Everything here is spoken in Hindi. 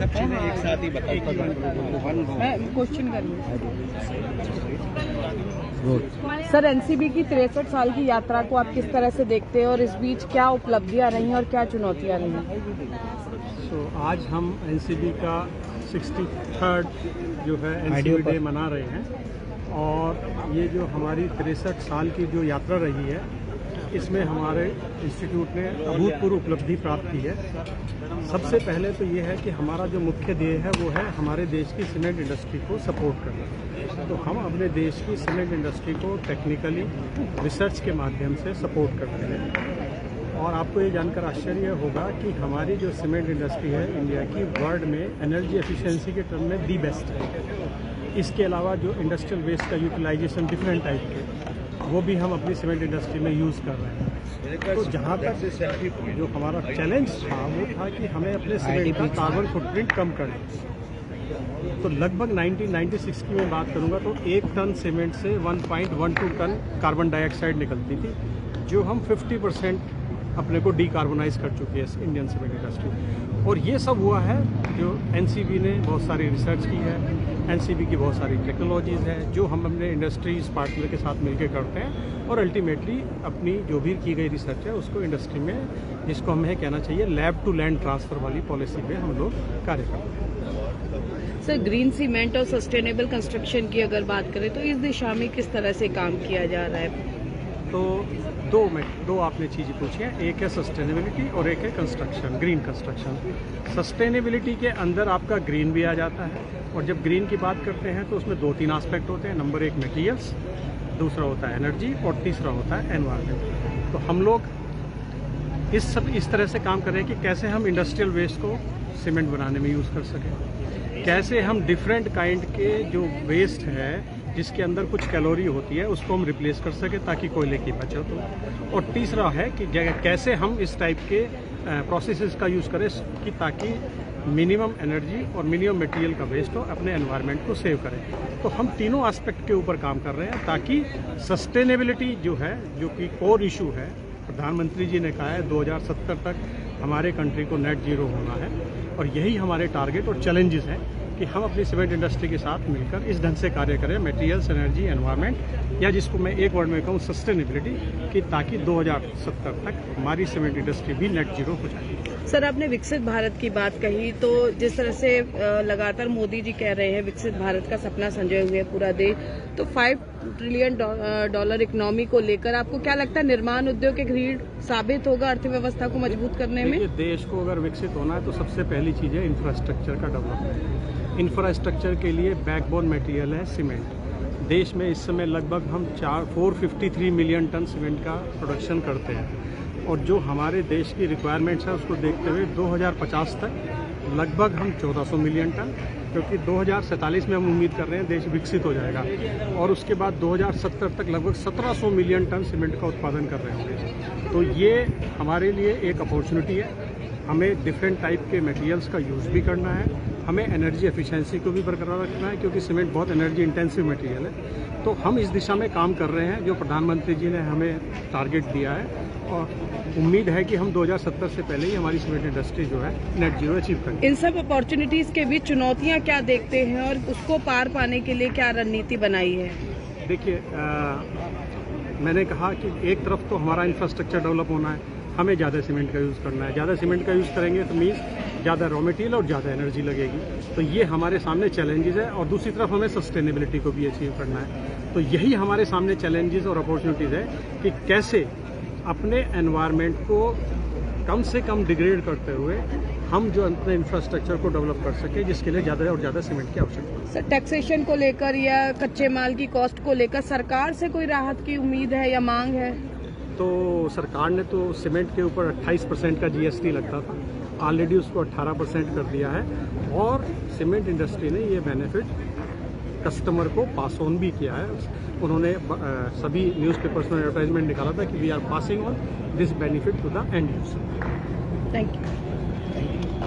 सब चीजें एक साथ ही बताइए। क्वेश्चन करिए सर। एनसीबी की 63 साल की यात्रा को आप किस तरह से देखते हैं और इस बीच क्या उपलब्धियां रही और क्या चुनौतियां रही? आज हम एनसीबी का 63rd जो है एनसीबी डे मना रहे हैं और ये जो हमारी 63 साल की जो यात्रा रही है इसमें हमारे इंस्टीट्यूट ने अभूतपूर्व उपलब्धि प्राप्त की है। सबसे पहले तो ये है कि हमारा जो मुख्य ध्येय है वो है हमारे देश की सीमेंट इंडस्ट्री को सपोर्ट करना। तो हम अपने देश की सीमेंट इंडस्ट्री को टेक्निकली रिसर्च के माध्यम से सपोर्ट करते हैं। और आपको ये जानकर आश्चर्य होगा कि हमारी जो सीमेंट इंडस्ट्री है इंडिया की वर्ल्ड में एनर्जी एफिशिएंसी के टर्म में दी बेस्ट है। इसके अलावा जो इंडस्ट्रियल वेस्ट का यूटिलाइजेशन डिफरेंट टाइप के वो भी हम अपनी सीमेंट इंडस्ट्री में यूज़ कर रहे हैं। तो जहाँ तक जो हमारा चैलेंज था वो था कि हमें अपने सीमेंट का कार्बन फुटप्रिंट कम करना। तो लगभग 1996 की मैं बात करूँगा तो 1 टन सीमेंट से 1.12 टन कार्बन डाइऑक्साइड निकलती थी, जो हम 50% अपने को डीकार्बोनाइज कर चुकी है इंडियन सीमेंट इंडस्ट्री। और ये सब हुआ है जो एनसीबी ने बहुत सारी रिसर्च की है, एनसीबी की बहुत सारी टेक्नोलॉजीज़ है जो हम अपने इंडस्ट्रीज पार्टनर के साथ मिलकर करते हैं और अल्टीमेटली अपनी जो भी की गई रिसर्च है उसको इंडस्ट्री में, जिसको हमें कहना चाहिए लैब टू लैंड ट्रांसफ़र वाली पॉलिसी पे हम लोग कार्य करते हैं। सर, ग्रीन सीमेंट और सस्टेनेबल कंस्ट्रक्शन की अगर बात करें तो इस दिशा में किस तरह से काम किया जा रहा है? तो दो आपने चीज़ें पूछी हैं, एक है सस्टेनेबिलिटी और एक है कंस्ट्रक्शन, ग्रीन कंस्ट्रक्शन। सस्टेनेबिलिटी के अंदर आपका ग्रीन भी आ जाता है और जब ग्रीन की बात करते हैं तो उसमें 2-3 एस्पेक्ट होते हैं। नंबर 1 मटेरियल्स, दूसरा होता है एनर्जी और तीसरा होता है एनवायरनमेंट। तो हम लोग इस तरह से काम कर रहे हैं कि कैसे हम इंडस्ट्रियल वेस्ट को सीमेंट बनाने में यूज़ कर सकें, कैसे हम डिफरेंट काइंड के जो वेस्ट है जिसके अंदर कुछ कैलोरी होती है उसको हम रिप्लेस कर सकें ताकि कोयले की बचत हो। और तीसरा है कि कैसे हम इस टाइप के प्रोसेसेस का यूज़ करें कि ताकि मिनिमम एनर्जी और मिनिमम मटेरियल का वेस्ट हो, अपने एनवायरनमेंट को सेव करें। तो हम तीनों एस्पेक्ट के ऊपर काम कर रहे हैं ताकि सस्टेनेबिलिटी जो है, जो कि कोर इशू है, प्रधानमंत्री जी ने कहा है 2070 तक हमारे कंट्री को नेट जीरो होना है और यही हमारे टारगेट और चैलेंजेस हैं कि हम अपनी सीमेंट इंडस्ट्री के साथ मिलकर इस ढंग से कार्य करें, मटेरियल्स, एनर्जी, एनवायरनमेंट, या जिसको मैं एक वर्ड में कहूँ सस्टेनेबिलिटी, कि ताकि 2070 तक हमारी सीमेंट इंडस्ट्री भी नेट जीरो हो जाए। सर, आपने विकसित भारत की बात कही, तो जिस तरह से लगातार मोदी जी कह रहे हैं विकसित भारत का सपना संजोए हुए पूरा देश, तो $5 ट्रिलियन इकोनॉमी को लेकर आपको क्या लगता है निर्माण उद्योग एक रीढ़ साबित होगा अर्थव्यवस्था को मजबूत करने में? देश को अगर विकसित होना है तो सबसे पहली चीज़ है इंफ्रास्ट्रक्चर का डेवलपमेंट। इंफ्रास्ट्रक्चर के लिए बैकबोन मटेरियल है सीमेंट। देश में इस समय लगभग हम 453 मिलियन टन सीमेंट का प्रोडक्शन करते हैं और जो हमारे देश की रिक्वायरमेंट्स है उसको देखते हुए 2050 तक लगभग हम 1400 मिलियन टन, क्योंकि 2047 में हम उम्मीद कर रहे हैं देश विकसित हो जाएगा और उसके बाद 2070 तक लगभग 1700 मिलियन टन सीमेंट का उत्पादन कर रहे होंगे। तो ये हमारे लिए एक अपॉर्चुनिटी है। हमें डिफरेंट टाइप के मटेरियल्स का यूज़ भी करना है, हमें एनर्जी एफिशिएंसी को भी बरकरार रखना है क्योंकि सीमेंट बहुत एनर्जी इंटेंसिव मटेरियल है। तो हम इस दिशा में काम कर रहे हैं जो प्रधानमंत्री जी ने हमें टारगेट दिया है और उम्मीद है कि हम 2070 से पहले ही हमारी सीमेंट इंडस्ट्री जो है नेट जीरो अचीव करेंगे। इन सब अपॉर्चुनिटीज़ के बीच चुनौतियाँ क्या देखते हैं और उसको पार पाने के लिए क्या रणनीति बनाई है? देखिए, मैंने कहा कि एक तरफ तो हमारा इंफ्रास्ट्रक्चर डेवलप होना है, हमें ज़्यादा सीमेंट का यूज़ करना है। ज़्यादा सीमेंट का यूज़ करेंगे तो मीन्स ज़्यादा रॉ मटेरियल और ज़्यादा एनर्जी लगेगी। तो ये हमारे सामने चैलेंजेस है और दूसरी तरफ हमें सस्टेनेबिलिटी को भी अचीव करना है। तो यही हमारे सामने चैलेंजेस और अपॉर्चुनिटीज़ है कि कैसे अपने एनवायरनमेंट को कम से कम डिग्रेड करते हुए हम जो अपने इंफ्रास्ट्रक्चर को डेवलप कर सके, जिसके लिए ज़्यादा और ज़्यादा सीमेंट की आवश्यकता है। सर, टैक्सेशन को लेकर या कच्चे माल की कॉस्ट को लेकर सरकार से कोई राहत की उम्मीद है या मांग है? तो सरकार ने तो सीमेंट के ऊपर 28% का GST लगता था, ऑलरेडी उसको 18% कर दिया है और सीमेंट इंडस्ट्री ने ये बेनिफिट कस्टमर को पास ऑन भी किया है। उन्होंने सभी न्यूज़पेपर्स में एडवर्टाइजमेंट निकाला था कि we are passing on this benefit to the end user. Thank you.